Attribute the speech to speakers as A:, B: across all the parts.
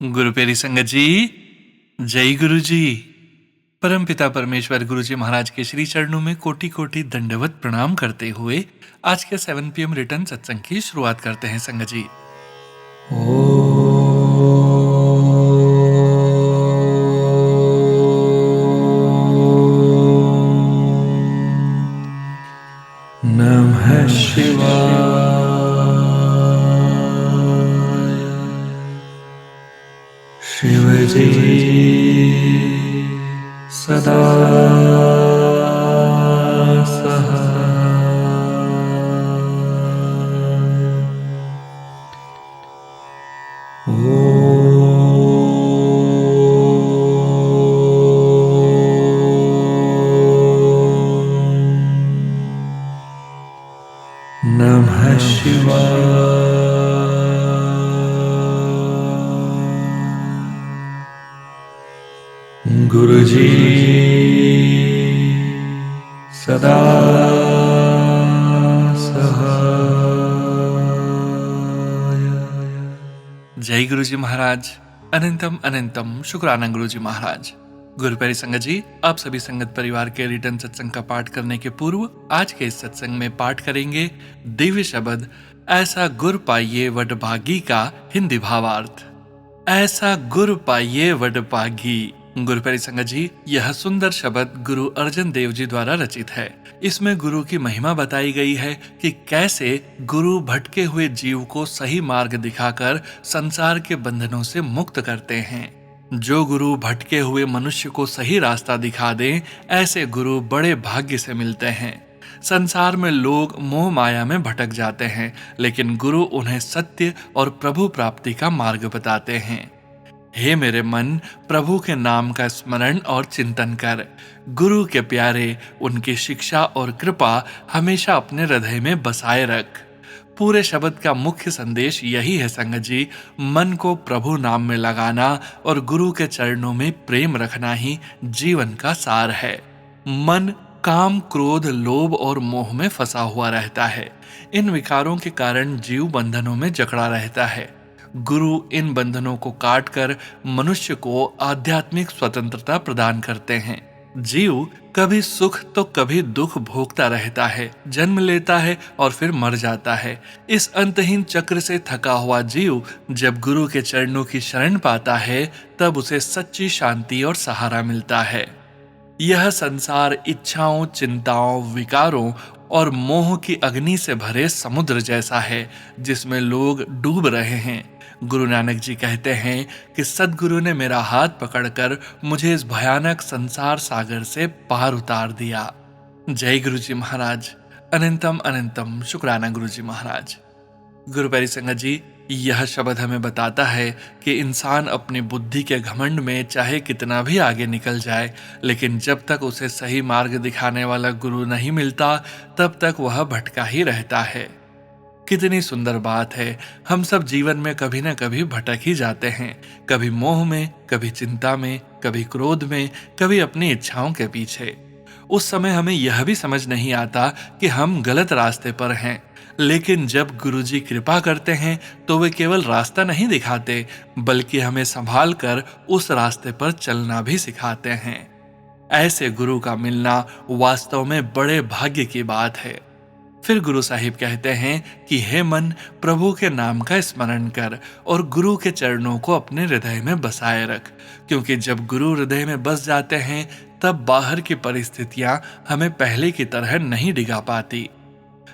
A: गुरु प्यारी संगत जी, जय गुरु जी। परमपिता परमेश्वर गुरु जी महाराज के श्री चरणों में कोटि कोटि दंडवत प्रणाम करते हुए आज के 7 PM रिटर्न सत्संग की शुरुआत करते हैं संगत जी। नमः शिवाय। शिव जी सदा नमः शिवाय। गुरु जी सदा सहाय। जय गुरु जी महाराज। अनंतम अनंतम शुक्राना गुरु जी महाराज। गुरु प्यारी संगत जी, आप सभी संगत परिवार के रिटर्न सत्संग का पाठ करने के पूर्व आज के इस सत्संग में पाठ करेंगे दिव्य शब्द ऐसा गुर पाइये वडभागी का हिंदी भावार्थ। ऐसा गुर पाइये वडभागी। गुरु प्यारी संगत जी, यह सुंदर शब्द गुरु अर्जन देव जी द्वारा रचित है। इसमें गुरु की महिमा बताई गई है कि कैसे गुरु भटके हुए जीव को सही मार्ग दिखाकर संसार के बंधनों से मुक्त करते हैं। जो गुरु भटके हुए मनुष्य को सही रास्ता दिखा दें, ऐसे गुरु बड़े भाग्य से मिलते हैं। संसार में लोग मोह माया में भटक जाते हैं, लेकिन गुरु उन्हें सत्य और प्रभु प्राप्ति का मार्ग बताते हैं। हे मेरे मन, प्रभु के नाम का स्मरण और चिंतन कर। गुरु के प्यारे, उनकी शिक्षा और कृपा हमेशा अपने हृदय में बसाए रख। पूरे शब्द का मुख्य संदेश यही है संगत जी, मन को प्रभु नाम में लगाना और गुरु के चरणों में प्रेम रखना ही जीवन का सार है। मन काम, क्रोध, लोभ और मोह में फंसा हुआ रहता है। इन विकारों के कारण जीव बंधनों में जकड़ा रहता है। गुरु इन बंधनों को काटकर मनुष्य को आध्यात्मिक स्वतंत्रता प्रदान करते हैं। जीव कभी सुख तो कभी दुख भोगता रहता है, जन्म लेता है और फिर मर जाता है। इस अंतहीन चक्र से थका हुआ जीव जब गुरु के चरणों की शरण पाता है, तब उसे सच्ची शांति और सहारा मिलता है। यह संसार इच्छाओं, चिंताओं, विकारों और मोह की अग्नि से भरे समुद्र जैसा है, जिसमें लोग डूब रहे हैं। गुरु नानक जी कहते हैं कि सद्गुरु ने मेरा हाथ पकड़कर मुझे इस भयानक संसार सागर से पार उतार दिया। जय गुरु जी महाराज। अनंतम अनंतम शुक्राना गुरु जी महाराज। गुरु प्यारी संगत जी, यह शब्द हमें बताता है कि इंसान अपनी बुद्धि के घमंड में चाहे कितना भी आगे निकल जाए, लेकिन जब तक उसे सही मार्ग दिखाने वाला गुरु नहीं मिलता, तब तक वह भटका ही रहता है। कितनी सुंदर बात है, हम सब जीवन में कभी न कभी भटक ही जाते हैं। कभी मोह में, कभी चिंता में, कभी क्रोध में, कभी अपनी इच्छाओं के पीछे। उस समय हमें यह भी समझ नहीं आता कि हम गलत रास्ते पर हैं। लेकिन जब गुरुजी कृपा करते हैं तो वे केवल रास्ता नहीं दिखाते, बल्कि हमें संभाल कर उस रास्ते पर चलना भी सिखाते हैं। ऐसे गुरु का मिलना वास्तव में बड़े भाग्य की बात है। फिर गुरु साहिब कहते हैं कि हे मन, प्रभु के नाम का स्मरण कर और गुरु के चरणों को अपने हृदय में बसाए रख, क्योंकि जब गुरु हृदय में बस जाते हैं, तब बाहर की परिस्थितियां हमें पहले की तरह नहीं डिगा पाती।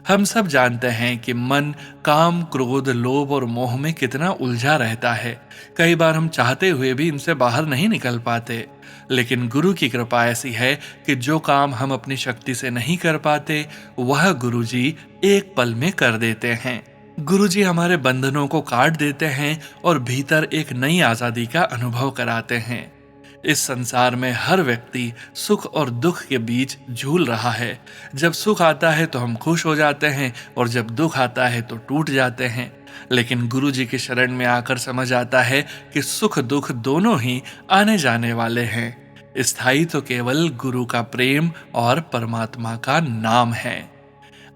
A: हम सब जानते हैं कि मन काम, क्रोध, लोभ और मोह में कितना उलझा रहता है। कई बार हम चाहते हुए भी इनसे बाहर नहीं निकल पाते। लेकिन गुरु की कृपा ऐसी है कि जो काम हम अपनी शक्ति से नहीं कर पाते, वह गुरुजी एक पल में कर देते हैं। गुरुजी हमारे बंधनों को काट देते हैं और भीतर एक नई आजादी का अनुभव कराते हैं। इस संसार में हर व्यक्ति सुख और दुख के बीच झूल रहा है। जब सुख आता है तो हम खुश हो जाते हैं और जब दुख आता है तो टूट जाते हैं। लेकिन गुरु जी की शरण में आकर समझ आता है कि सुख दुख दोनों ही आने जाने वाले हैं। स्थायी तो केवल गुरु का प्रेम और परमात्मा का नाम है।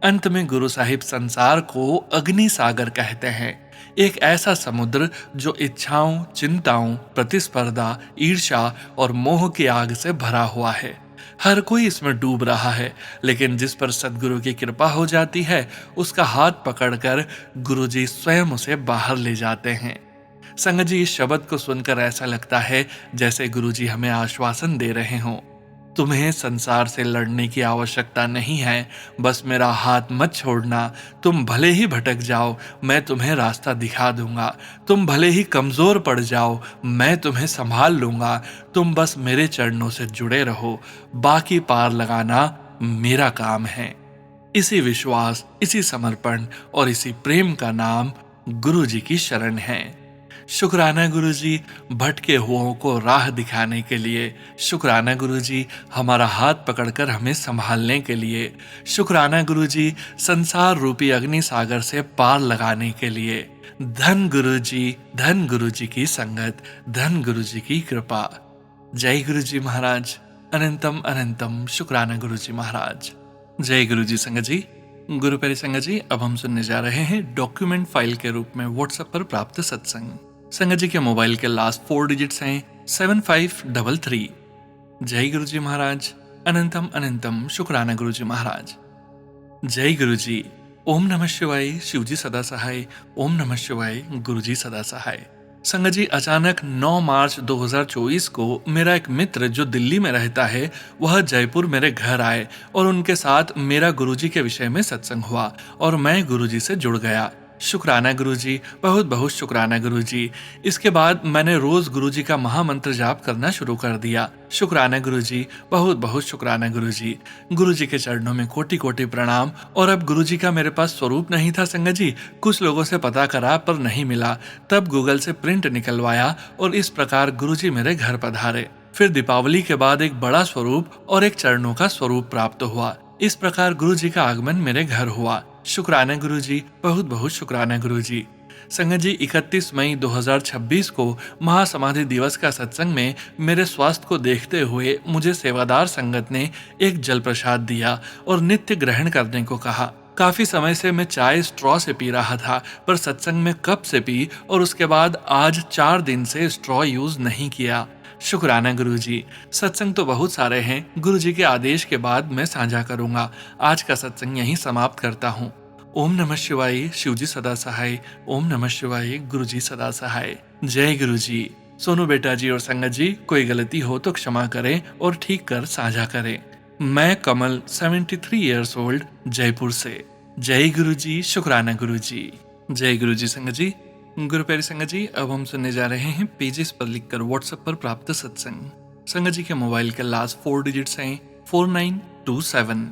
A: अंत में गुरु साहिब संसार को अग्नि सागर कहते हैं, एक ऐसा समुद्र जो इच्छाओं, चिंताओं, प्रतिस्पर्धा, ईर्ष्या और मोह की आग से भरा हुआ है। हर कोई इसमें डूब रहा है, लेकिन जिस पर सदगुरु की कृपा हो जाती है, उसका हाथ पकड़कर गुरुजी स्वयं उसे बाहर ले जाते हैं। संगत जी, इस शब्द को सुनकर ऐसा लगता है जैसे गुरुजी हमें आश्वासन दे रहे हों, तुम्हें संसार से लड़ने की आवश्यकता नहीं है, बस मेरा हाथ मत छोड़ना। तुम भले ही भटक जाओ, मैं तुम्हें रास्ता दिखा दूंगा। तुम भले ही कमजोर पड़ जाओ, मैं तुम्हें संभाल लूंगा। तुम बस मेरे चरणों से जुड़े रहो, बाकी पार लगाना मेरा काम है। इसी विश्वास, इसी समर्पण और इसी प्रेम का नाम गुरु जी की शरण है। शुक्राना गुरुजी, भटके हुओं को राह दिखाने के लिए। शुक्राना गुरुजी, हमारा हाथ पकड़कर हमें संभालने के लिए। शुक्राना गुरुजी, संसार रूपी अग्नि सागर से पार लगाने के लिए। धन गुरुजी, धन गुरुजी की संगत, धन गुरुजी की कृपा। जय गुरुजी महाराज। अनंतम अनंतम शुक्राना गुरुजी महाराज। जय गुरुजी संगत जी। गुरु प्यारी संगत जी, अब हम सुनने जा रहे हैं डॉक्यूमेंट फाइल के रूप में व्हाट्सएप पर प्राप्त सत्संग। संगत जी के मोबाइल के लास्ट 4 डिजिट्स हैं 7533। जय गुरुजी महाराज। अनंतम अनंतम शुक्राना गुरुजी महाराज। जय गुरुजी। ओम नमः शिवाय, शिवजी सदा सहाय। ओम नमः शिवाय, गुरुजी सदा सहाय। संगत जी, अचानक 9 मार्च 2024 को मेरा एक मित्र जो दिल्ली में रहता है, वह जयपुर मेरे घर आए और उनके साथ मेरा गुरुजी के विषय में सत्संग हुआ और मैं गुरुजी से जुड़ गया। शुक्राना गुरुजी, बहुत बहुत शुक्राना गुरुजी। इसके बाद मैंने रोज गुरुजी का महामंत्र जाप करना शुरू कर दिया। शुक्राना गुरुजी, बहुत बहुत शुक्राना गुरुजी। गुरुजी के चरणों में कोटि कोटि प्रणाम। और अब गुरुजी का मेरे पास स्वरूप नहीं था संगत जी, कुछ लोगों से पता करा पर नहीं मिला। तब गूगल से प्रिंट निकलवाया और इस प्रकार गुरुजी मेरे घर पधारे। फिर दीपावली के बाद एक बड़ा स्वरूप और एक चरणों का स्वरूप प्राप्त हुआ। इस प्रकार गुरुजी का आगमन मेरे घर हुआ। शुक्राना गुरुजी, बहुत बहुत शुक्राना गुरुजी। संगत जी, 31 मई 2026 को महासमाधि दिवस का सत्संग में मेरे स्वास्थ्य को देखते हुए मुझे सेवादार संगत ने एक जल प्रसाद दिया और नित्य ग्रहण करने को कहा। काफी समय से मैं चाय स्ट्रॉ से पी रहा था, पर सत्संग में कप से पी और उसके बाद आज 4 दिन से स्ट्रॉ यूज नहीं किया। शुक्राना गुरुजी। सत्संग तो बहुत सारे हैं, गुरुजी के आदेश के बाद मैं साझा करूंगा। आज का सत्संग यहीं समाप्त करता हूँ। ओम नमः शिवाय, शिवजी सदा सहाय। ओम नमः शिवाय, गुरुजी सदा सहाय। जय गुरुजी। सोनू बेटा जी और संगत जी, कोई गलती हो तो क्षमा करें और ठीक कर साझा करें। मैं कमल, 73 ईयर्स ओल्ड, जयपुर से। जय गुरुजी। शुक्राना गुरुजी। जय गुरुजी संगत जी। गुरु प्यारी संगत जी, अब हम सुनने जा रहे हैं पेजेस पर लिखकर व्हाट्सएप पर प्राप्त सत्संग। संगत जी के मोबाइल के लास्ट 4 डिजिट्स हैं 4927।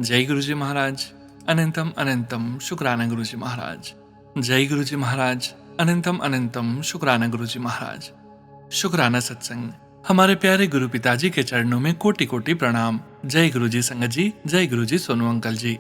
A: जय गुरुजी महाराज। अनंतम अनंतम शुक्राना गुरुजी महाराज। जय गुरुजी महाराज। अनंतम अनंतम शुक्राना गुरुजी महाराज। शुक्राना सत्संग। हमारे प्यारे गुरु पिताजी के चरणों में कोटि कोटि प्रणाम। जय गुरुजी संगत जी। जय गुरुजी सोनू अंकल जी।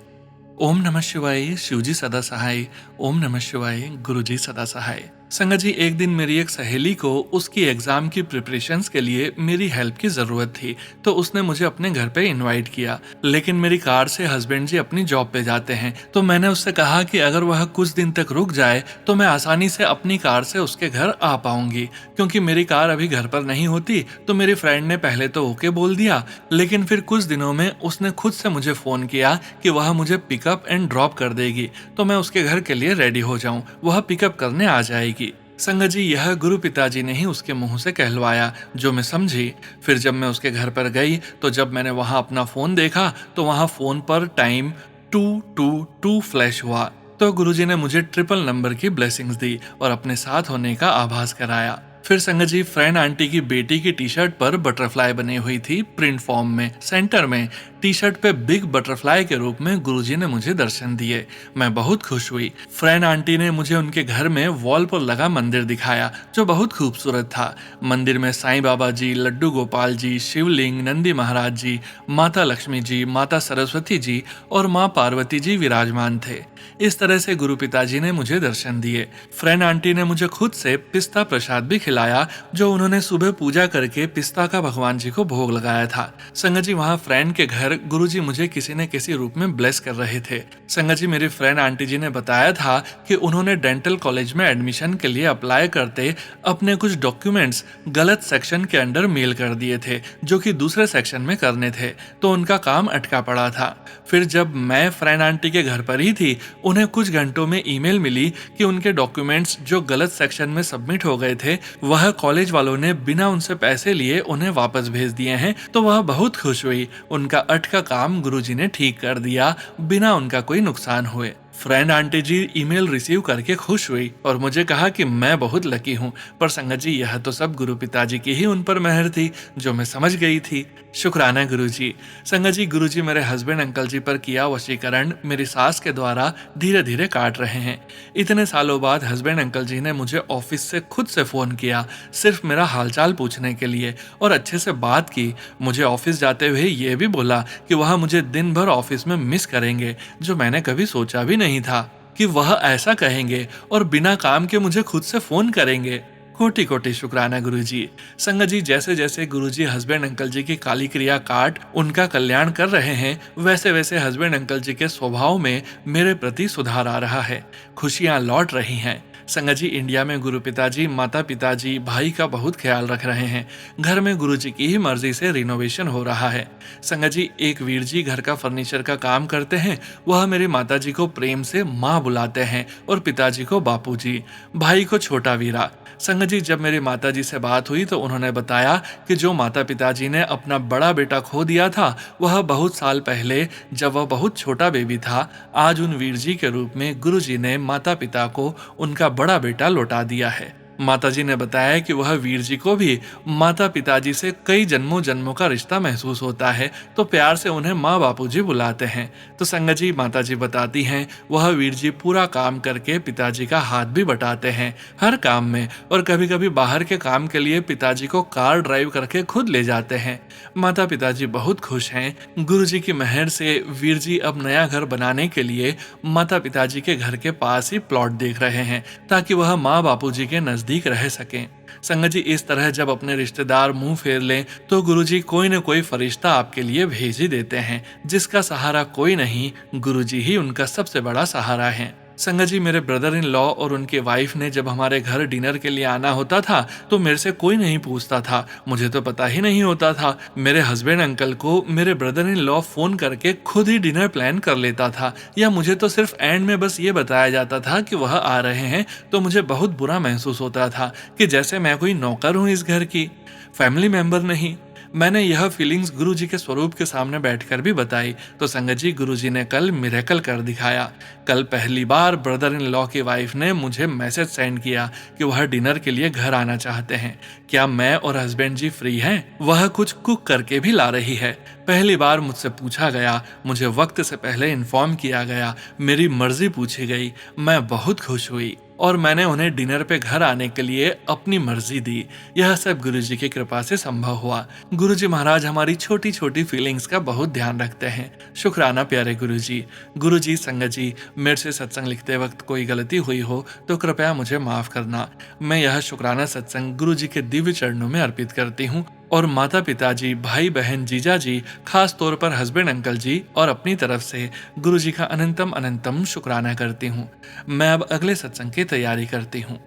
A: ओम नमः शिवाय, शिवजी सदा सहाय। ओम नमः शिवाय, गुरुजी सदा सहाय। संगत जी, एक दिन मेरी एक सहेली को उसकी एग्जाम की प्रिपरेशंस के लिए मेरी हेल्प की जरूरत थी, तो उसने मुझे अपने घर पे इनवाइट किया। लेकिन मेरी कार से हस्बैंड जी अपनी जॉब पे जाते हैं, तो मैंने उससे कहा कि अगर वह कुछ दिन तक रुक जाए तो मैं आसानी से अपनी कार से उसके घर आ पाऊंगी। क्योंकि मेरी कार अभी घर पर नहीं होती, तो मेरी फ्रेंड ने पहले तो ओके बोल दिया, लेकिन फिर कुछ दिनों में उसने खुद से मुझे फोन किया कि वह मुझे पिकअप एंड ड्रॉप कर देगी, तो मैं उसके घर के लिए रेडी हो जाऊं, वह पिकअप करने आ जाएगी। संगत जी, यह गुरु पिताजी ने ही उसके मुंह से कहलवाया, जो मैं समझी। फिर जब मैं उसके घर पर गई, तो जब मैंने वहां अपना फोन देखा तो वहां फोन पर टाइम 222 फ्लैश हुआ। तो गुरुजी ने मुझे ट्रिपल नंबर की ब्लेसिंग्स दी और अपने साथ होने का आभास कराया। फिर संगत जी, फ्रेंड आंटी की बेटी की टी शर्ट पर बटरफ्लाई बनी हुई थी प्रिंट फॉर्म में। सेंटर में टी शर्ट पे बिग बटरफ्लाई के रूप में गुरुजी ने मुझे दर्शन दिए। मैं बहुत खुश हुई। फ्रेंड आंटी ने मुझे उनके घर में वॉल पर लगा मंदिर दिखाया, जो बहुत खूबसूरत था। मंदिर में साईं बाबा जी, लड्डू गोपाल जी, शिवलिंग, नंदी महाराज जी, माता लक्ष्मी जी, माता सरस्वती जी और माँ पार्वती जी विराजमान थे। इस तरह से गुरु पिताजी ने मुझे दर्शन दिए। फ्रेंड आंटी ने मुझे खुद से पिस्ता प्रसाद भी खिलाया, जो उन्होंने सुबह पूजा करके पिस्ता का भगवान जी को भोग लगाया था। संगत जी, वहाँ फ्रेंड के घर घर गुरुजी मुझे किसी न किसी रूप में ब्लेस कर रहे थे। संगत जी, मेरी फ्रेंड आंटी जी ने बताया था कि उन्होंने डेंटल कॉलेज में एडमिशन के लिए अप्लाई करते अपने कुछ डॉक्यूमेंट्स गलत सेक्शन के अंडर मेल कर दिए थे, जो कि दूसरे सेक्शन में करने थे, तो उनका काम अटका पड़ा था। फिर जब मैं फ्रेंड आंटी के घर पर ही थी, उन्हें कुछ घंटों में ईमेल मिली कि उनके डॉक्यूमेंट्स जो गलत सेक्शन में सबमिट हो गए थे, वह कॉलेज वालों ने बिना उनसे पैसे लिए उन्हें वापस भेज दिए हैं। तो वह बहुत खुश हुई। उनका अटका काम गुरुजी ने ठीक कर दिया बिना उनका कोई नुकसान हुए। फ्रेंड आंटी जी ईमेल रिसीव करके खुश हुई और मुझे कहा कि मैं बहुत लकी हूँ। पर संगत जी, यह तो सब गुरु पिताजी की ही उन पर मेहर थी, जो मैं समझ गई थी। शुक्राना गुरुजी। संगत जी, गुरुजी मेरे हस्बैंड अंकल जी पर किया वशीकरण मेरी सास के द्वारा धीरे धीरे काट रहे हैं। इतने सालों बाद हस्बैंड अंकल जी ने मुझे ऑफिस से खुद से फोन किया, सिर्फ मेरा हालचाल पूछने के लिए, और अच्छे से बात की। मुझे ऑफिस जाते हुए ये भी बोला कि वह मुझे दिन भर ऑफिस में मिस करेंगे, जो मैंने कभी सोचा भी नहीं था कि वह ऐसा कहेंगे और बिना काम के मुझे खुद से फोन करेंगे। कोटि कोटि शुक्राना गुरुजी। संगत जी, जैसे जैसे गुरुजी हस्बैंड अंकल जी की काली क्रिया काट उनका कल्याण कर रहे हैं, वैसे वैसे हस्बैंड अंकल जी के स्वभाव में मेरे प्रति सुधार आ रहा है। खुशियां लौट रही हैं। संगत जी, इंडिया में गुरु पिताजी, माता पिताजी, भाई का बहुत ख्याल रख रहे हैं। घर में गुरुजी की ही मर्जी से रिनोवेशन हो रहा है। संगत जी, एक वीर जी घर का फर्नीचर का काम करते हैं। वह मेरी माता जी को प्रेम से माँ बुलाते हैं और पिताजी को बापू जी, भाई को छोटा वीरा। संगत जी, जब मेरी माता जी से बात हुई तो उन्होंने बताया कि जो माता पिताजी ने अपना बड़ा बेटा खो दिया था, वह बहुत साल पहले जब वह बहुत छोटा बेबी था, आज उन वीर जी के रूप में गुरुजी ने माता पिता को उनका बड़ा बेटा लौटा दिया है। माताजी ने बताया कि वह वीर जी को भी माता पिताजी से कई जन्मों जन्मों का रिश्ता महसूस होता है, तो प्यार से उन्हें माँ बापूजी बुलाते हैं। तो संगत जी, माताजी बताती हैं वह वीर जी पूरा काम करके पिताजी का हाथ भी बटाते हैं हर काम में, और कभी कभी बाहर के काम के लिए पिताजी को कार ड्राइव करके खुद ले जाते हैं। माता पिताजी बहुत खुश हैं। गुरुजी की मेहर से वीर जी अब नया घर बनाने के लिए माता पिताजी के घर के पास ही प्लॉट देख रहे हैं, ताकि वह माँ बापूजी के नजदीक रह सकें। संगत जी, इस तरह जब अपने रिश्तेदार मुंह फेर लें तो गुरुजी कोई न कोई फरिश्ता आपके लिए भेज ही देते हैं, जिसका सहारा कोई नहीं, गुरुजी ही उनका सबसे बड़ा सहारा है। संगत जी, मेरे ब्रदर इन लॉ और उनके वाइफ ने जब हमारे घर डिनर के लिए आना होता था तो मेरे से कोई नहीं पूछता था, मुझे तो पता ही नहीं होता था। मेरे हस्बैंड अंकल को मेरे ब्रदर इन लॉ फोन करके खुद ही डिनर प्लान कर लेता था, या मुझे तो सिर्फ एंड में बस ये बताया जाता था कि वह आ रहे हैं, तो मुझे बहुत बुरा महसूस होता था कि जैसे मैं कोई नौकर हूँ इस घर की, फैमिली मेंबर नहीं। मैंने यह फीलिंग्स गुरुजी के स्वरूप के सामने बैठकर भी बताई, तो संगत जी, गुरुजी ने कल मिरेकल कर दिखाया। कल पहली बार ब्रदर इन लॉ की वाइफ ने मुझे मैसेज सेंड किया कि वह डिनर के लिए घर आना चाहते हैं, क्या मैं और हस्बैंड जी फ्री हैं? वह कुछ कुक करके भी ला रही है। पहली बार मुझसे पूछा गया, मुझे वक्त से पहले इन्फॉर्म किया गया, मेरी मर्जी पूछी गई। मैं बहुत खुश हुई और मैंने उन्हें डिनर पे घर आने के लिए अपनी मर्जी दी। यह सब गुरुजी की कृपा से संभव हुआ। गुरुजी महाराज हमारी छोटी छोटी फीलिंग्स का बहुत ध्यान रखते हैं। शुक्राना प्यारे गुरुजी। गुरुजी, संगत जी, मेरे से सत्संग लिखते वक्त कोई गलती हुई हो तो कृपया मुझे माफ करना। मैं यह शुक्राना सत्संग गुरुजी के दिव्य चरणों में अर्पित करती हूँ और माता पिताजी, भाई बहन, जीजा जी, खास तौर पर हस्बैंड अंकल जी और अपनी तरफ से गुरुजी का अनंतम अनंतम शुक्राना करती हूँ। मैं अब अगले सत्संग की तैयारी करती हूँ।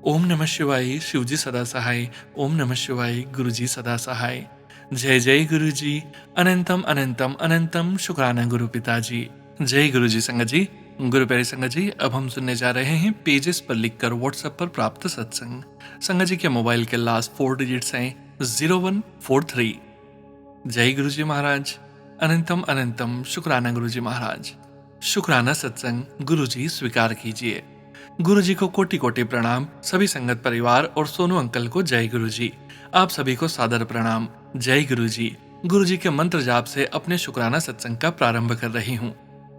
A: ओम नमः शिवाय, शिवजी सदा सहाय। ओम नमः शिवाय, गुरुजी सदा सहाय। जय जय गुरुजी। अनंतम अनंतम अनंतम शुक्राना गुरु पिताजी। जय गुरुजी। संगत जी, गुरु प्यारी संगत जी, अब हम सुनने जा रहे हैं पेजेस पर लिखकर व्हाट्सएप पर प्राप्त सत्संग। संगत जी के मोबाइल के लास्ट 4 डिजिट्स हैं 0143। जय गुरुजी महाराज। अनंतम अनंतम शुक्राना गुरुजी महाराज। शुक्राना सत्संग गुरुजी स्वीकार कीजिए। गुरुजी को कोटि कोटि प्रणाम। सभी संगत परिवार और सोनू अंकल को जय गुरुजी। आप सभी को सादर प्रणाम। जय गुरुजी। गुरुजी के मंत्र जाप से अपने शुक्राना सत्संग का प्रारंभ कर रही हूँ।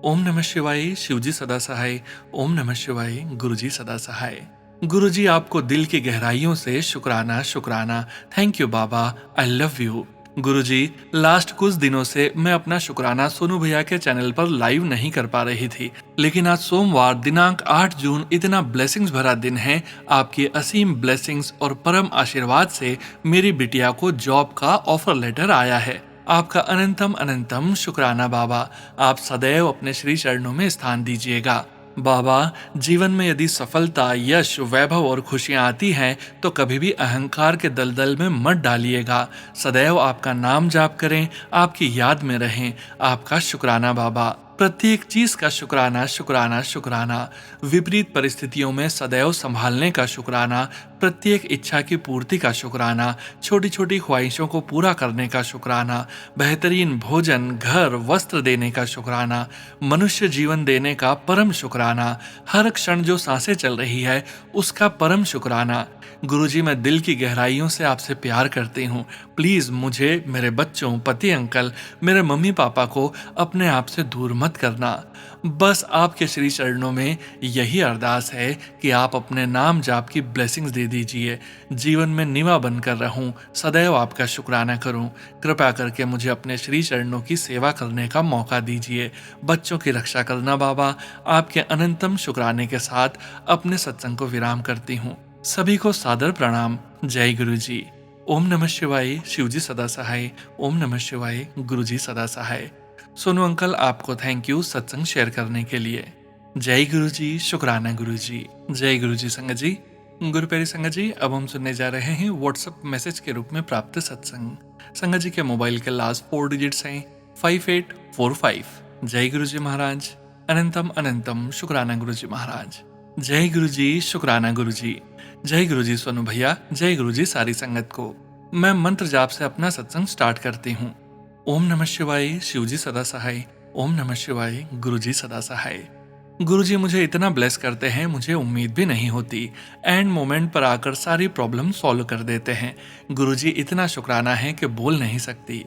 A: ओम नमः शिवाय, शिवजी सदा सहाय। ओम नमः शिवाय, गुरुजी सदा सहाय। गुरुजी, आपको दिल की गहराइयों से शुक्राना शुक्राना। Thank you Baba, I love you. Guruji, last कुछ दिनों से मैं अपना शुक्राना सोनू भैया के चैनल पर लाइव नहीं कर पा रही थी, लेकिन आज सोमवार दिनांक 8 जून इतना ब्लेसिंग्स भरा दिन है। आपकी असीम ब्लेसिंग्स और परम आशीर्वाद से मेरी बिटिया को जॉब का ऑफर लेटर आया है। आपका अनंतम अनंतम शुक्राना बाबा। आप सदैव अपने श्री चरणों में स्थान दीजिएगा। बाबा, जीवन में यदि सफलता, यश, वैभव और खुशियां आती हैं तो कभी भी अहंकार के दलदल में मत डालिएगा। सदैव आपका नाम जाप करें, आपकी याद में रहें। आपका शुक्राना बाबा। प्रत्येक चीज का शुक्राना शुक्राना शुक्राना। विपरीत परिस्थितियों में सदैव संभालने का शुक्राना। प्रत्येक इच्छा की पूर्ति का शुक्राना। छोटी छोटी ख्वाहिशों को पूरा करने का शुक्राना। बेहतरीन भोजन, घर, वस्त्र देने का शुक्राना। मनुष्य जीवन देने का परम शुक्राना। हर क्षण जो सांसें चल रही है उसका परम शुक्राना। गुरुजी, मैं दिल की गहराइयों से आपसे प्यार करती हूँ। प्लीज मुझे, मेरे बच्चों, पति अंकल, मेरे मम्मी पापा को अपने आप से दूर मत करना। बस आपके श्री चरणों में यही अरदास है कि आप अपने नाम जाप की ब्लेसिंग्स दे दीजिए। जीवन में निवा बनकर रहूं, सदैव आपका शुक्राना करूं। कृपया करके मुझे अपने श्री चरणों की सेवा करने का मौका दीजिए। बच्चों की रक्षा करना बाबा। आपके अनंतम शुक्राने के साथ अपने सत्संग को विराम करती हूँ। सभी को सादर प्रणाम। जय गुरु जी। ओम नमः शिवाय। शिवजी सदा सहाय। ओम नमः शिवाय। गुरुजी सदा सहाय। सोनू अंकल, आपको थैंक यू सत्संग शेयर करने के लिए। जय गुरु जी। शुक्राना गुरु जी। जय गुरु जी। संगत जी, गुरु प्यारी संगत जी, अब हम सुनने जा रहे हैं व्हाट्सएप मैसेज के रूप में प्राप्त सत्संग। संगत जी के मोबाइल के लास्ट 4 डिजिट्स हैं 5845। जय गुरु जी महाराज। अनंतम अनंतम शुक्राना गुरु जी महाराज। जय गुरु जी। शुक्राना गुरु जी। जय गुरु जी सोनू भैया। जय गुरु जी सारी संगत को। मैं मंत्र जाप से अपना सत्संग स्टार्ट करती हूँ। ओम नमः शिवाय। शिवजी सदा सहाय। ओम नमः शिवाय। गुरुजी सदा सहाय। गुरुजी मुझे इतना ब्लेस करते हैं, मुझे उम्मीद भी नहीं होती। एंड मोमेंट पर आकर सारी प्रॉब्लम सॉल्व कर देते हैं। गुरुजी इतना शुक्राना है कि बोल नहीं सकती।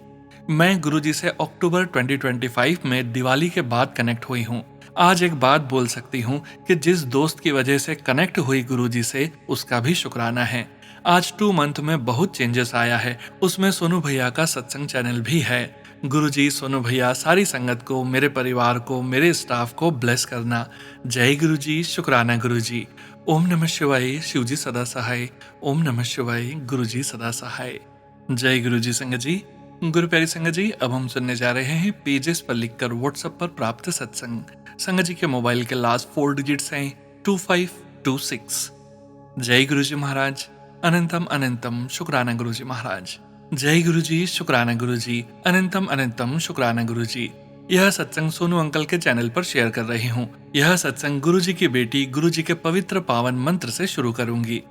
A: मैं गुरुजी से अक्टूबर 2025 में दिवाली के बाद कनेक्ट हुई हूँ। आज एक बात बोल सकती हूँ कि जिस दोस्त की वजह से कनेक्ट हुई गुरुजी से, उसका भी शुक्राना है। आज 2 मंथ में बहुत चेंजेस आया है। उसमें सोनू भैया का सत्संग चैनल भी है। गुरुजी, सोनू भैया, सारी संगत को, मेरे परिवार को, मेरे स्टाफ को ब्लेस करना। जय गुरुजी। शुक्राना गुरुजी। ओम नमः शिवाय। शिवजी सदा सहाय। ओम नमः शिवाय। गुरुजी सदा सहाय। जय गुरुजी। संगत जी, गुरु प्यारी संगत जी, अब हम सुनने जा रहे हैं पेजेस पर लिखकर व्हाट्सएप पर प्राप्त सत्संग। संगत जी के मोबाइल के लास्ट 4 डिजिट्स हैं 2526। जय गुरु जी महाराज। अनंतम अनंतम शुक्राना गुरु जी महाराज। जय गुरु जी। शुक्राना गुरु जी। अनंतम अनंतम शुक्राना गुरु जी। यह सत्संग सोनू अंकल के चैनल पर शेयर कर रही हूँ। यह सत्संग गुरु जी की बेटी गुरु जी के पवित्र पावन मंत्र से शुरू करूंगी।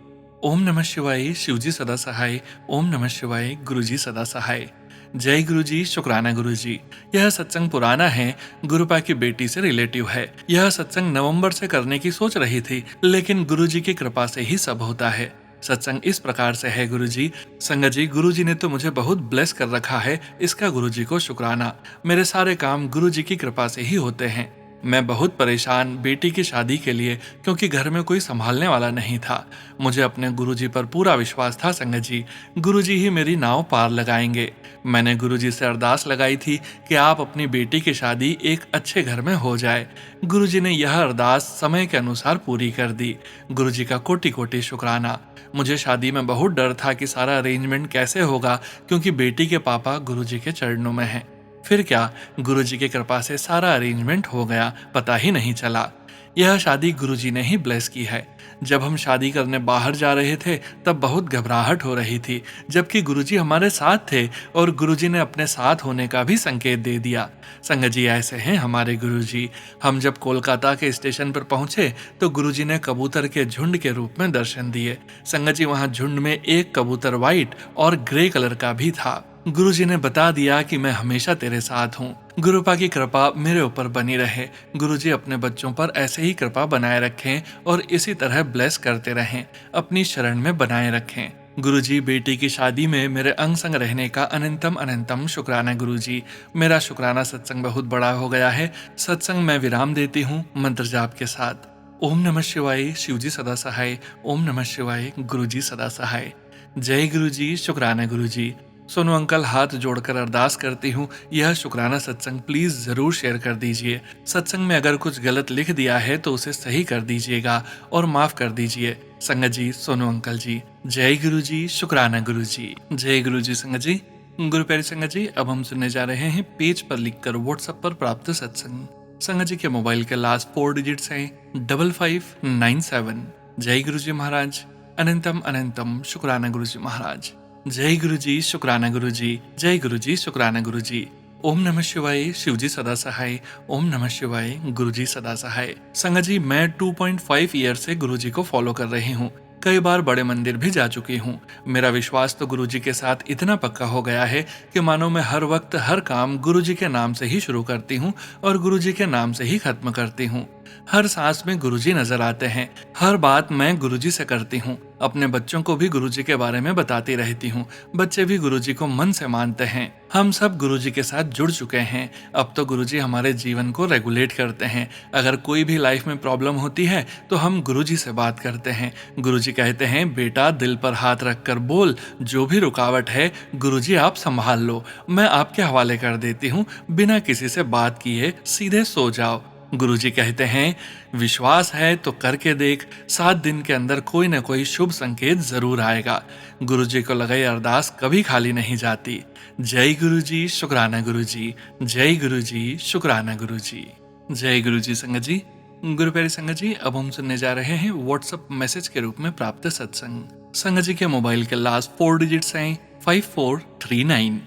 A: ओम नमः शिवाय। शिवजी सदा सहाय। ओम नमः शिवाय। गुरुजी सदा सहाय। जय गुरु जी। शुक्राना गुरु जी। यह सत्संग पुराना है, गुरुपा की बेटी से रिलेटिव है। यह सत्संग नवंबर से करने की सोच रही थी, लेकिन गुरु जी की कृपा से ही सब होता है। सत्संग इस प्रकार से है। गुरु जी, संगत जी, गुरु जी ने तो मुझे बहुत ब्लेस कर रखा है, इसका गुरु जी को शुक्राना। मेरे सारे काम गुरु जी की कृपा से ही होते हैं। मैं बहुत परेशान बेटी की शादी के लिए, क्योंकि घर में कोई संभालने वाला नहीं था। मुझे अपने गुरुजी पर पूरा विश्वास था। संगत जी, गुरुजी ही मेरी नाव पार लगाएंगे। मैंने गुरुजी से अरदास लगाई थी कि आप अपनी बेटी की शादी एक अच्छे घर में हो जाए। गुरुजी ने यह अरदास समय के अनुसार पूरी कर दी। गुरुजी का कोटि कोटि शुक्राना। मुझे शादी में बहुत डर था कि सारा अरेंजमेंट कैसे होगा, क्योंकि बेटी के पापा गुरुजी के चरणों में हैं। फिर क्या, गुरुजी की कृपा से सारा अरेंजमेंट हो गया, पता ही नहीं चला। यह शादी गुरुजी ने ही ब्लेस की है। जब हम शादी करने बाहर जा रहे थे तब बहुत घबराहट हो रही थी, जबकि गुरुजी हमारे साथ थे और गुरुजी ने अपने साथ होने का भी संकेत दे दिया। संगत जी, ऐसे हैं हमारे गुरुजी। हम जब कोलकाता के स्टेशन पर पहुंचे तो गुरुजी ने कबूतर के झुंड के रूप में दर्शन दिए। संगत जी, वहां झुंड में एक कबूतर व्हाइट और ग्रे कलर का भी था। गुरुजी ने बता दिया कि मैं हमेशा तेरे साथ हूँ। गुरुपा की कृपा मेरे ऊपर बनी रहे। गुरुजी अपने बच्चों पर ऐसे ही कृपा बनाए रखें और इसी तरह ब्लेस करते रहें, अपनी शरण में बनाए रखें। गुरुजी, बेटी की शादी में मेरे अंग संग रहने का अनंतम अनंतम शुक्राना गुरुजी। मेरा शुक्राना सत्संग बहुत बड़ा हो गया है। सत्संग में विराम देती हूँ मंत्र जाप के साथ। ओम नमः शिवाय। शिवजी सदा सहाय। ओम नमः शिवाय। गुरुजी सदा सहाय। जय गुरुजी। शुक्राना गुरुजी। सोनू अंकल, हाथ जोड़कर अरदास करती हूँ, यह शुक्राना सत्संग प्लीज जरूर शेयर कर दीजिए। सत्संग में अगर कुछ गलत लिख दिया है तो उसे सही कर दीजिएगा और माफ कर दीजिए। संगत जी, सोनू अंकल जी। जय गुरु जी। शुक्राना गुरु जी। जय गुरु जी। संगत जी, गुरु प्यारी संगत जी, अब हम सुनने जा रहे हैं पेज पर लिखकर व्हाट्सएप पर प्राप्त सत्संग। संगत जी के मोबाइल के लास्ट 4 डिजिट्स हैं 5597। जय गुरु जी महाराज। अनंतम अनंतम शुक्राना गुरु जी महाराज। जय गुरु जी, शुक्राना गुरु जी। जय गुरु जी, शुक्राना गुरु जी। ओम नमः शिवाय, शिव जी सदा सहाय। ओम नमः शिवाय, गुरु जी सदा सहाय। संगत जी, मैं 2.5 ईयर से गुरु जी को फॉलो कर रही हूँ। कई बार बड़े मंदिर भी जा चुकी हूँ। मेरा विश्वास तो गुरुजी के साथ इतना पक्का हो गया है कि मानो मैं हर वक्त हर काम गुरुजी के नाम से ही शुरू करती हूँ और गुरुजी के नाम से ही खत्म करती हूँ। हर सांस में गुरुजी नजर आते हैं। हर बात मैं गुरुजी से करती हूँ। अपने बच्चों को भी गुरुजी के बारे में बताती रहती हूँ। बच्चे भी गुरुजी को मन से मानते हैं। हम सब गुरुजी के साथ जुड़ चुके हैं। अब तो गुरुजी हमारे जीवन को रेगुलेट करते हैं। अगर कोई भी लाइफ में प्रॉब्लम होती है तो हम गुरुजी से बात करते हैं। गुरुजी कहते हैं, बेटा दिल पर हाथ रखकर बोल, जो भी रुकावट है गुरुजी आप संभाल लो, मैं आपके हवाले कर देती हूँ। बिना किसी से बात किए सीधे सो जाओ। गुरुजी कहते हैं, विश्वास है तो करके देख, 7 दिन के अंदर कोई न कोई शुभ संकेत जरूर आएगा। गुरुजी को लगाई अरदास कभी खाली नहीं जाती। जय गुरुजी, शुक्राना गुरुजी। जय गुरुजी, शुक्राना गुरुजी। जय गुरुजी। संगत जी, गुरु प्यारी संगत जी, अब हम सुनने जा रहे हैं व्हाट्सएप मैसेज के रूप में प्राप्त सत्संग। संगत जी के मोबाइल के लास्ट 4 डिजिट्स हैं 5439।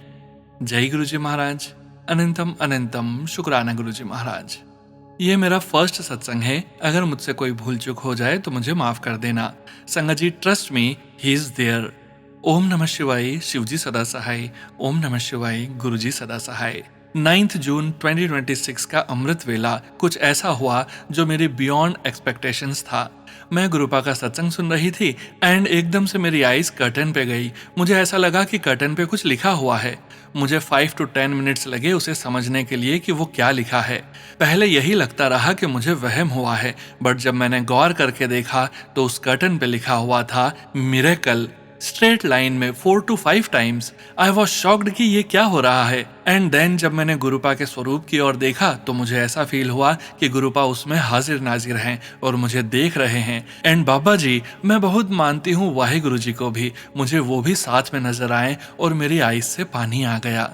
A: जय गुरु जी महाराज। अनंतम अनंतम शुक्राना गुरु जी महाराज। ये मेरा फर्स्ट सत्संग है। अगर मुझसे कोई भूल चूक हो जाए तो मुझे माफ कर देना। संगत जी, trust me, he is there. ओम नमः शिवाय, शिव जी सदा सहाय। ओम नमः शिवाय, गुरु जी सदा सहाय। 9 जून 2026 का अमृत वेला कुछ ऐसा हुआ जो मेरी बियॉन्ड एक्सपेक्टेशंस था। मैं गुरुपा का सत्संग सुन रही थी एंड एकदम से मेरी आईज कर्टन पे गई। मुझे ऐसा लगा कि कर्टन पे कुछ लिखा हुआ है। मुझे 5 to 10 मिनट्स लगे उसे समझने के लिए कि वो क्या लिखा है। पहले यही लगता रहा कि मुझे वहम हुआ है, बट जब मैंने गौर करके देखा तो उस कर्टन पे लिखा हुआ था मिरेकल, स्ट्रेट लाइन में 4 to 5 times. I was shocked कि ये क्या हो रहा है। एंड देन जब मैंने गुरुपा के स्वरूप की ओर देखा तो मुझे ऐसा फील हुआ कि गुरुपा उसमें हाजिर नाजिर हैं और मुझे देख रहे हैं। एंड बाबा जी, मैं बहुत मानती हूँ वाहे गुरु जी को भी, मुझे वो भी साथ में नजर आए और मेरी आईज से पानी आ गया।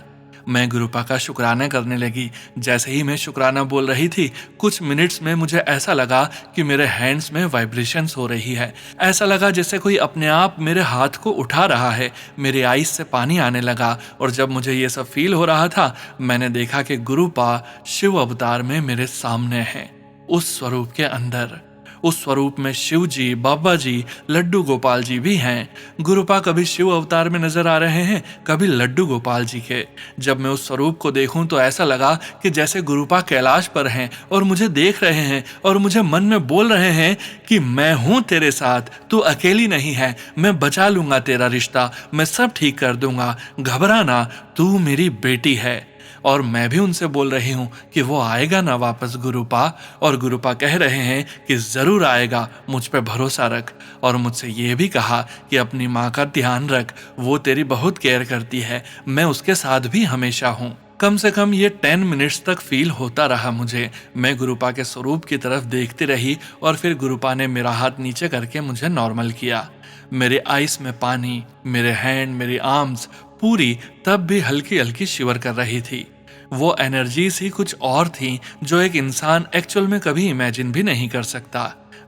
A: मैं गुरुपा का शुक्राना करने लगी। जैसे ही मैं शुक्राना बोल रही थी, कुछ मिनट्स में मुझे ऐसा लगा कि मेरे हैंड्स में वाइब्रेशंस हो रही है। ऐसा लगा जैसे कोई अपने आप मेरे हाथ को उठा रहा है। मेरे आईज से पानी आने लगा और जब मुझे ये सब फील हो रहा था, मैंने देखा कि गुरुपा शिव अवतार में मेरे सामने हैं। उस स्वरूप के अंदर, उस स्वरूप में शिव जी, बाबा जी, लड्डू गोपाल जी भी हैं। गुरुपा कभी शिव अवतार में नजर आ रहे हैं, कभी लड्डू गोपाल जी के। जब मैं उस स्वरूप को देखूं तो ऐसा लगा कि जैसे गुरुपा कैलाश पर हैं और मुझे देख रहे हैं और मुझे मन में बोल रहे हैं कि मैं हूं तेरे साथ, तू अकेली नहीं है, मैं बचा लूंगा तेरा रिश्ता, मैं सब ठीक कर दूंगा, घबराना, तू मेरी बेटी है। और मैं भी उनसे बोल रही हूँ कि वो आएगा ना वापस गुरुपा, और गुरुपा कह रहे हैं कि जरूर आएगा, मुझ पे भरोसा रख। और मुझसे ये भी कहा कि अपनी माँ का ध्यान रख, वो तेरी बहुत केयर करती है, मैं उसके साथ भी हमेशा हूँ। कम से कम ये 10 मिनट्स तक फील होता रहा मुझे। मैं गुरुपा के स्वरूप की तरफ देखती रही और फिर गुरुपा ने मेरा हाथ नीचे करके मुझे नॉर्मल किया। मेरे आइस में पानी, मेरे हैंड, मेरी आर्म्स पूरी तब भी हल्की हल्की शिवर कर रही थी। वो एनर्जीज ही कुछ और थी जो एक इंसान एक्चुअल में कभी इमेजिन भी नहीं कर सकता।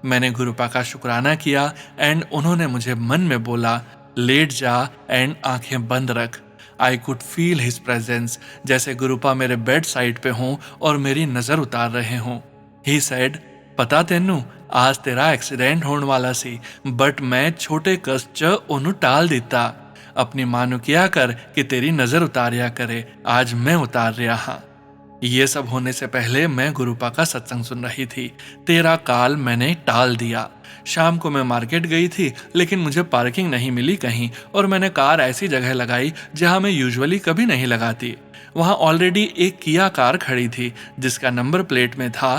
A: मैंने गुरुपा का शुक्राना किया एंड उन्होंने मुझे मन में बोला, लेट जा एंड आंखें बंद रख। I could feel his presence, जैसे गुरुपा मेरे बेड साइड पे हों और मेरी नजर उतार रहे हों। ही सेड, पता तेनू आज तेरा एक्सीडेंट होने वाला सी, बट मैं छोटे कष्ट च ओनू टाल दिता। अपनी मानो किया कर कि तेरी नजर उतारिया करे, आज मैं उतार रहा हाँ। ये सब होने से पहले मैं गुरुपा का सत्संग सुन रही थी। तेरा काल मैंने टाल दिया। शाम को मैं मार्केट गई थी लेकिन मुझे पार्किंग नहीं मिली कहीं, और मैंने कार ऐसी जगह लगाई जहां मैं यूजुअली कभी नहीं लगाती। वहां ऑलरेडी एक किया कार खड़ी थी जिसका नंबर प्लेट में था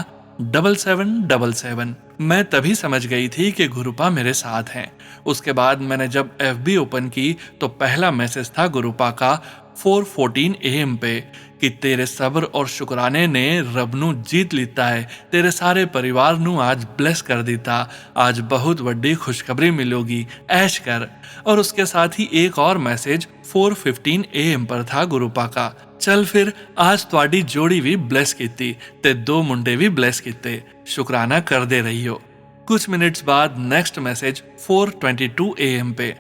A: 7777। मैं तभी समझ गई थी कि गुरुपा मेरे साथ हैं। उसके बाद मैंने जब FB ओपन की तो पहला मैसेज था गुरुपा का, 4:14 AM पे कि तेरे सब्र और शुक्राने ने रब नू जीत लीता है, तेरे सारे परिवार नू आज ब्लेस कर देता, आज बहुत बड़ी खुशखबरी मिलोगी, ऐश कर। और उसके साथ ही एक और मैसेज 4:15 AM पर था गुरुपा का, चल फिर आज ਤੁਹਾਡੀ जोड़ी भी ब्लेस कीती ते 2 मुंडे भी ब्लेस कीते, शुक्राना कर दे रही हो। कुछ मिनट्स बाद नेक्स्ट मैसेज 4:22 AM पे,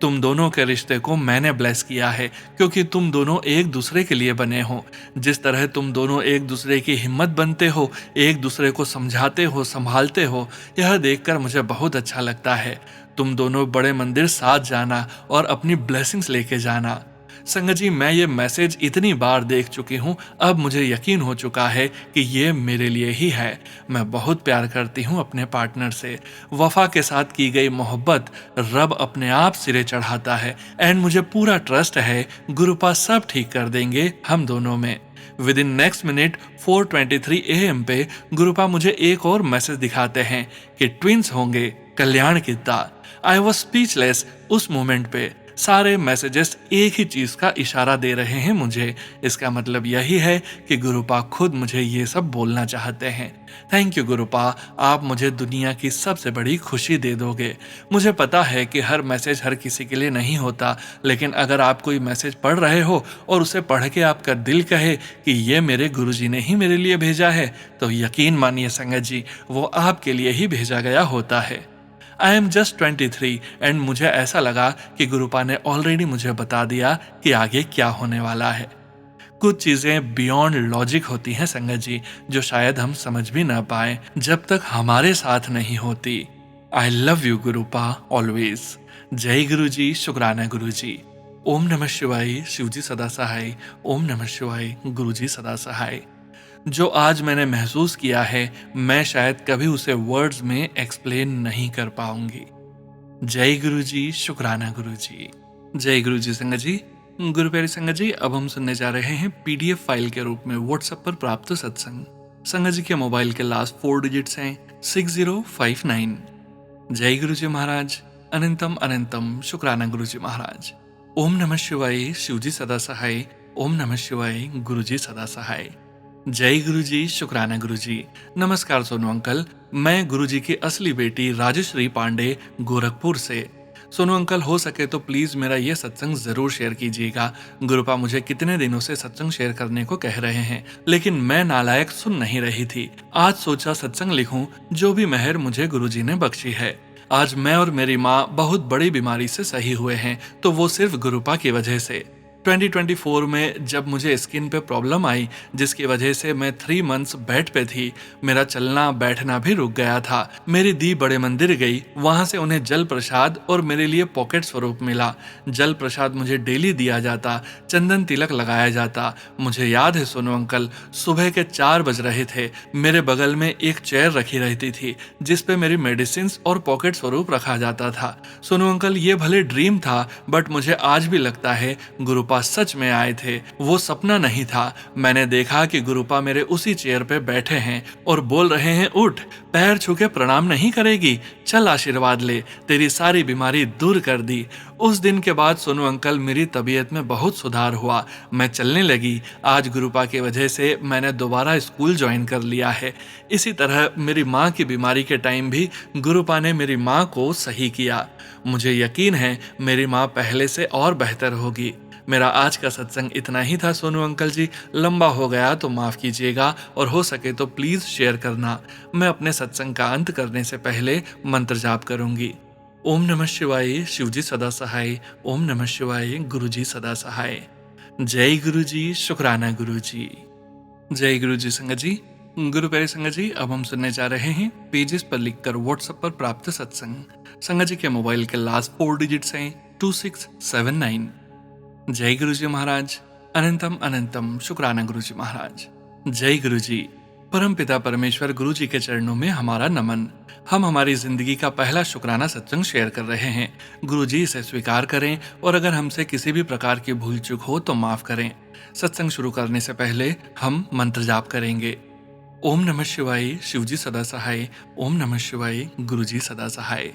A: तुम दोनों के रिश्ते को मैंने ब्लेस किया है क्योंकि तुम दोनों एक दूसरे के लिए बने हो। जिस तरह तुम दोनों एक दूसरे की हिम्मत बनते हो, एक दूसरे को समझाते हो, संभालते हो, यह देखकर मुझे बहुत अच्छा लगता है। तुम दोनों बड़े मंदिर साथ जाना और अपनी ब्लेसिंग्स लेके जाना। संगत जी, मैं ये मैसेज इतनी बार देख चुकी हूँ, अब मुझे यकीन हो चुका है कि ये मेरे लिए ही है। मैं बहुत प्यार करती हूँ अपने पार्टनर से। वफा के साथ की गई मोहब्बत रब अपने आप सिरे चढ़ाता है एंड मुझे पूरा ट्रस्ट है गुरुपा सब ठीक कर देंगे हम दोनों में। With in next minute 4:23 AM पे गुरुपा मुझे एक और मैसेज दिखाते हैं कि ट्विंस होंगे, कल्याण किता। आई वॉज स्पीचलेस उस मोमेंट पे। सारे मैसेजेस एक ही चीज का इशारा दे रहे हैं मुझे। इसका मतलब यही है कि गुरुपा खुद मुझे ये सब बोलना चाहते हैं। थैंक यू गुरुपा, आप मुझे दुनिया की सबसे बड़ी खुशी दे दोगे। मुझे पता है कि हर मैसेज हर किसी के लिए नहीं होता, लेकिन अगर आप कोई मैसेज पढ़ रहे हो और उसे पढ़ के आपका दिल कहे कि ये मेरे गुरुजी ने ही मेरे लिए भेजा है, तो यकीन मानिए संगत जी, वो आपके लिए ही भेजा गया होता है। आई एम जस्ट 23 एंड मुझे ऐसा लगा कि गुरुपा ने ऑलरेडी मुझे बता दिया कि आगे क्या होने वाला है। कुछ चीजें बियॉन्ड लॉजिक होती हैं संगत जी, जो शायद हम समझ भी ना पाए जब तक हमारे साथ नहीं होती। I love you गुरुपा always. जय गुरु जी, शुक्राना गुरु जी। ओम नमः शिवाय, शिव जी सदा सहाय। ओम नमः शिवाय, गुरु जी सदा सहाय। जो आज मैंने महसूस किया है, मैं शायद कभी उसे वर्ड्स में एक्सप्लेन नहीं कर पाऊंगी। जय गुरु जी, शुक्राना गुरु जी। जय गुरु जी। संगत जी, गुरु प्यारी संगत जी, अब हम सुनने जा रहे हैं PDF फाइल के रूप में व्हाट्सएप पर प्राप्त सत्संग। संगत जी के मोबाइल के लास्ट 4 डिजिट्स हैं 6059। जय गुरु जी महाराज, अनंतम अनंतम शुक्राना गुरु जी महाराज। ओम नमः शिवाय, शिव जी सदा सहाय। ओम नमः शिवाय, गुरु जी सदा सहाय। जय गुरु जी, शुक्राना गुरु जी। नमस्कार सोनू अंकल, मैं गुरु जी की असली बेटी राजश्री पांडे गोरखपुर से। सोनू अंकल, हो सके तो प्लीज मेरा ये सत्संग जरूर शेयर कीजिएगा। गुरुपा मुझे कितने दिनों से सत्संग शेयर करने को कह रहे हैं, लेकिन मैं नालायक सुन नहीं रही थी। आज सोचा सत्संग लिखूं, जो भी मेहर मुझे गुरुजी ने बख्शी है। आज मैं और मेरी माँ बहुत बड़ी बीमारी से सही हुए हैं, तो वो सिर्फ गुरुपा की वजह से। 2024 में जब मुझे स्किन पे प्रॉब्लम आई, जिसकी वजह से मैं 3 मंथ्स बेड पे थी, मेरा चलना बैठना भी रुक गया था। मेरी दी बड़े मंदिर गई, वहां से उन्हें जल प्रसाद और मेरे लिए पॉकेट स्वरूप मिला। जल प्रसाद मुझे डेली दिया जाता, चंदन तिलक लगाया जाता। मुझे याद है सोनू अंकल, सुबह के 4 बज रहे थे, मेरे बगल में एक चेयर रखी रहती थी जिसपे मेरी मेडिसिन और पॉकेट स्वरूप रखा जाता था। सोनू अंकल, ये भले ड्रीम था, बट मुझे आज भी लगता है गुरुपा सच में आए थे, वो सपना नहीं था। मैंने देखा कि गुरुपा मेरे उसी चेयर पे बैठे हैं और बोल रहे हैं, उठ, पैर छू के प्रणाम नहीं करेगी, चल आशीर्वाद ले, तेरी सारी बीमारी दूर कर दी। उस दिन के बाद सोनू अंकल मेरी तबीयत में बहुत सुधार हुआ, मैं चलने लगी। आज गुरुपा की वजह से मैंने दोबारा स्कूल ज्वाइन कर लिया है। इसी तरह मेरी माँ की बीमारी के टाइम भी गुरुपा ने मेरी माँ को सही किया। मुझे यकीन है मेरी माँ पहले से और बेहतर होगी। मेरा आज का सत्संग इतना ही था सोनू अंकल जी, लंबा हो गया तो माफ कीजिएगा और हो सके तो प्लीज शेयर करना। मैं अपने सत्संग का अंत करने से पहले मंत्र जाप करूंगी। ओम नमः शिवाय, शिव जी सदा सहाय। ओम नमः शिवाय, गुरु जी सदा सहाय। जय गुरु जी, शुक्राना गुरु जी। जय गुरु जी। संगत जी, गुरु प्यारे संगत जी, अब हम सुनने जा रहे हैं पेजेस पर लिखकर व्हाट्सएप पर प्राप्त सत्संग। संगत जी के मोबाइल के लास्ट 4 डिजिट्स हैं 2679। जय गुरु जी महाराज, अनंतम अनंतम शुक्राना गुरु जी महाराज। जय गुरु जी। परम पिता परमेश्वर गुरु जी के चरणों में हमारा नमन। हम हमारी जिंदगी का पहला शुक्राना सत्संग शेयर कर रहे हैं। गुरु जी इसे स्वीकार करें और अगर हमसे किसी भी प्रकार की भूल चूक हो तो माफ करें। सत्संग शुरू करने से पहले हम मंत्र जाप करेंगे। ओम नमः शिवाय, शिव जी सदा सहाय। ओम नमः शिवाय, गुरु जी सदा सहाय।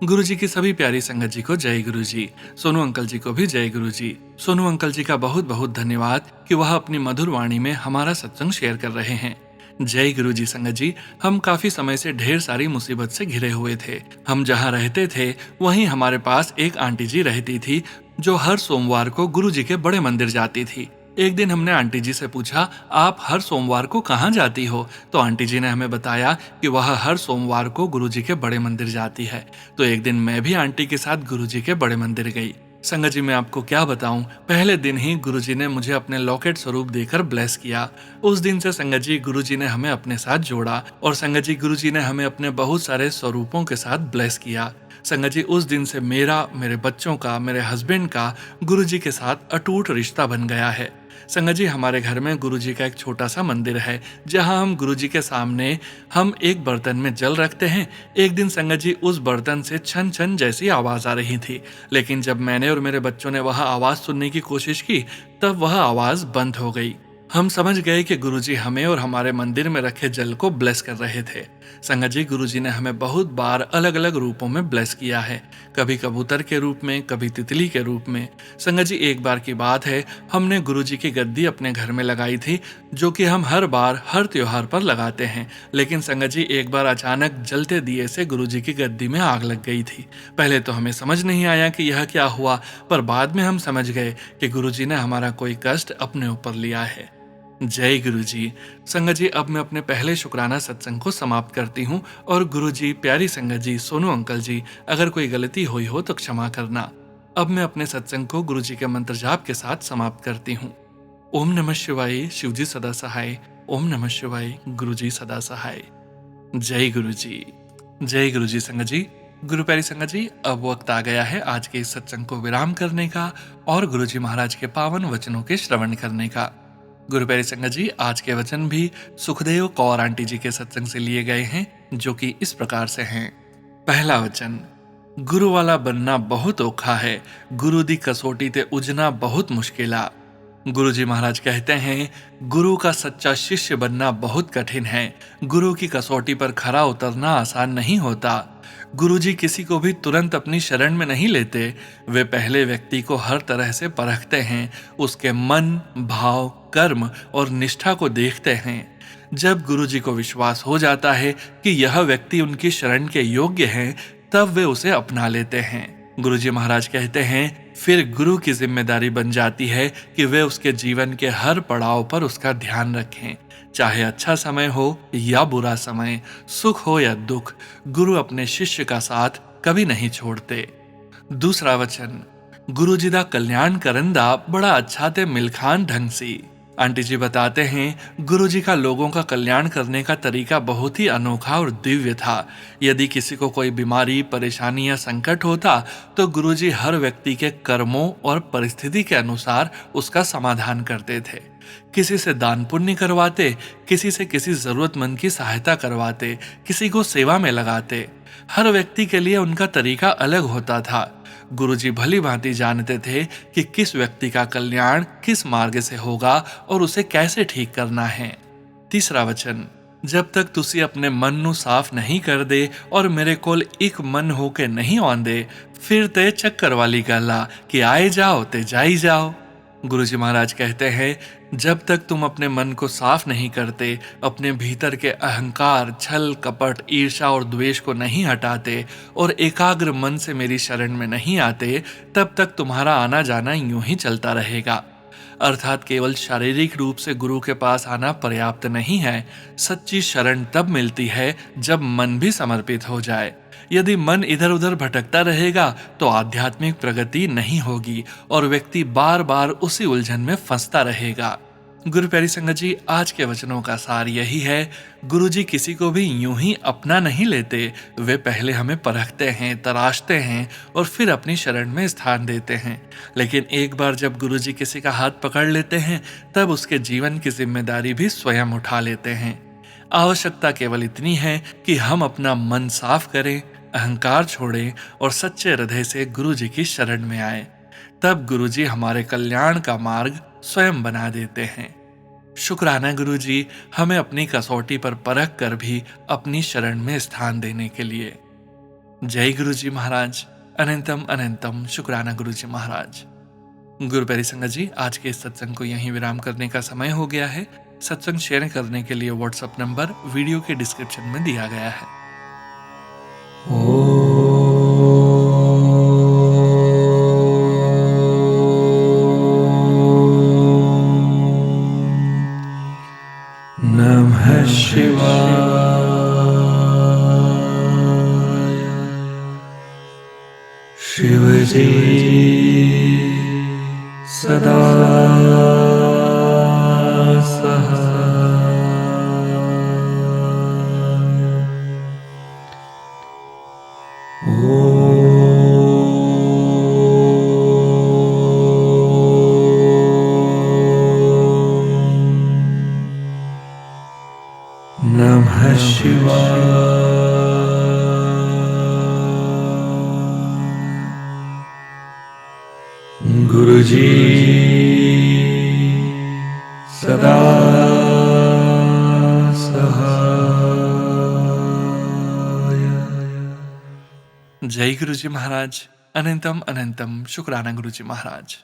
A: गुरुजी की सभी प्यारी संगत जी को जय गुरुजी। सोनू अंकल जी को भी जय गुरुजी। सोनू अंकल जी का बहुत बहुत धन्यवाद कि वह अपनी मधुर वाणी में हमारा सत्संग शेयर कर रहे हैं। जय गुरुजी संगत जी। हम काफी समय से ढेर सारी मुसीबत से घिरे हुए थे। हम जहाँ रहते थे वहीं हमारे पास एक आंटी जी रहती थी जो हर सोमवार को गुरुजी के बड़े मंदिर जाती थी। एक दिन हमने आंटी जी से पूछा, आप हर सोमवार को कहाँ जाती हो? तो आंटी जी ने हमें बताया कि वह हर सोमवार को गुरुजी के बड़े मंदिर जाती है। तो एक दिन मैं भी आंटी के साथ गुरुजी के बड़े मंदिर गई। संगत जी, मैं आपको क्या बताऊं, पहले दिन ही गुरुजी ने मुझे अपने लॉकेट स्वरूप देकर ब्लेस किया। उस दिन से संगत जी गुरुजी ने हमें अपने साथ जोड़ा और संगत जी गुरुजी ने हमें अपने बहुत सारे स्वरूपों के साथ ब्लेस किया। संगत जी, उस दिन से मेरा, मेरे बच्चों का, मेरे हस्बैंड का गुरुजी के साथ अटूट रिश्ता बन गया है। संगत जी, हमारे घर में गुरुजी का एक छोटा सा मंदिर है जहां हम गुरुजी के सामने हम एक बर्तन में जल रखते हैं। एक दिन संगत जी उस बर्तन से छन छन जैसी आवाज आ रही थी, लेकिन जब मैंने और मेरे बच्चों ने वह आवाज सुनने की कोशिश की तब वह आवाज बंद हो गई। हम समझ गए कि गुरुजी हमें और हमारे मंदिर में रखे जल को ब्लेस कर रहे थे। संगत जी, गुरुजी ने हमें बहुत बार अलग अलग रूपों में ब्लेस किया है, कभी कबूतर के रूप में, कभी तितली के रूप में। संगत जी, एक बार की बात है, हमने गुरुजी की गद्दी अपने घर में लगाई थी जो कि हम हर बार हर त्योहार पर लगाते हैं। लेकिन संगत जी, एक बार अचानक जलते दिए से गुरुजी की गद्दी में आग लग गई थी। पहले तो हमें समझ नहीं आया कि यह क्या हुआ, पर बाद में हम समझ गए कि गुरुजी ने हमारा कोई कष्ट अपने ऊपर लिया है। जय गुरुजी। संगत जी, अब मैं अपने पहले शुक्राना सत्संग को समाप्त करती हूँ और गुरुजी, प्यारी संगत जी, सोनू अंकल जी, अगर कोई गलती हुई हो तो क्षमा करना। अब मैं अपने सत्संग को गुरुजी के मंत्र जाप के साथ समाप्त करती हूँ। ओम नमः शिवाय, शिवजी सदा सहाय। ओम नमः शिवाय, गुरुजी सदा सहाय। जय गुरुजी। जय गुरुजी संगत जी। गुरु प्यारी संगत जी, अब वक्त आ गया है आज के इस सत्संग को विराम करने का और गुरुजी महाराज के पावन वचनों के श्रवण करने का। गुरु प्यारी संगत जी, आज के वचन भी सुखदेव कौर आंटी जी के सत्संग से लिए गए हैं, जो कि इस प्रकार से हैं। पहला वचन, गुरु वाला बनना बहुत औखा है, गुरु दी कसौटी ते उजना बहुत मुश्किला। गुरुजी महाराज कहते हैं, गुरु का सच्चा शिष्य बनना बहुत कठिन है। गुरु की कसौटी पर खरा उतरना आसान नहीं होता। गुरुजी किसी को भी तुरंत अपनी शरण में नहीं लेते। वे पहले व्यक्ति को हर तरह से परखते हैं, उसके मन, भाव, कर्म और निष्ठा को देखते हैं। जब गुरुजी को विश्वास हो जाता है कि यह व्यक्ति उनकी शरण के योग्य है, तब वे उसे अपना लेते हैं। गुरुजी महाराज कहते हैं, फिर गुरु की जिम्मेदारी बन जाती है कि वे उसके जीवन के हर पड़ाव पर उसका ध्यान रखें। चाहे अच्छा समय हो या बुरा समय, सुख हो या दुख, गुरु अपने शिष्य का साथ कभी नहीं छोड़ते। दूसरा वचन, गुरु जी दा कल्याण करन दा बड़ा अच्छा ते मिलखान ढंग सी। आंटी जी बताते हैं, गुरु जी का लोगों का कल्याण करने का तरीका बहुत ही अनोखा और दिव्य था। यदि किसी को कोई बीमारी, परेशानी या संकट होता तो गुरु जी हर व्यक्ति के कर्मों और परिस्थिति के अनुसार उसका समाधान करते थे। किसी से दान पुण्य करवाते, किसी से किसी जरूरतमंद की सहायता करवाते, किसी को सेवा में लगाते। हर व्यक्ति के लिए उनका तरीका अलग होता था। गुरुजी भली भांति जानते थे कि किस व्यक्ति का कल्याण किस मार्ग से होगा और उसे कैसे ठीक करना है। तीसरा वचन, जब तक तुसी अपने मन नु साफ नहीं कर दे और मेरे कोल एक मन होके नहीं आंदे, फिर ते चक्कर वाली गल्ला कि आए जाओ ते जाई जाओ। गुरुजी महाराज कहते हैं, जब तक तुम अपने मन को साफ नहीं करते, अपने भीतर के अहंकार, छल, कपट, ईर्ष्या और द्वेष को नहीं हटाते और एकाग्र मन से मेरी शरण में नहीं आते, तब तक तुम्हारा आना जाना यूं ही चलता रहेगा। अर्थात केवल शारीरिक रूप से गुरु के पास आना पर्याप्त नहीं है। सच्ची शरण तब मिलती है जब मन भी समर्पित हो जाए। यदि मन इधर उधर भटकता रहेगा तो आध्यात्मिक प्रगति नहीं होगी और व्यक्ति बार बार उसी उलझन में फंसता रहेगा। गुरु प्यारी संगत जी, आज के वचनों का सार यही है, गुरु जी किसी को भी यूं ही अपना नहीं लेते। वे पहले हमें परखते हैं, तराशते हैं और फिर अपनी शरण में स्थान देते हैं। लेकिन एक बार जब गुरु जी किसी का हाथ पकड़ लेते हैं, तब उसके जीवन की जिम्मेदारी भी स्वयं उठा लेते हैं। आवश्यकता केवल इतनी है कि हम अपना मन साफ करें, अहंकार छोड़ें और सच्चे हृदय से गुरु जी की शरण में आए। तब गुरु जी हमारे कल्याण का मार्ग स्वयं बना देते हैं। शुक्राना गुरु जी, हमें अपनी कसौटी पर परख कर भी अपनी शरण में स्थान देने के लिए। जय गुरु जी महाराज। अनंतम अनंतम शुक्राना गुरु जी महाराज। गुरु प्यारी संगत जी, आज के इस सत्संग को यहीं विराम करने का समय हो गया है। सत्संग शेयर करने के लिए व्हाट्सएप नंबर वीडियो के डिस्क्रिप्शन में दिया गया है। नमः शिवाय। शिव जी सदा नमः शिवाय। गुरु जी सदा सहाय। जय गुरु जी महाराज। अनंतम अनंतम शुक्राना गुरु जी महाराज।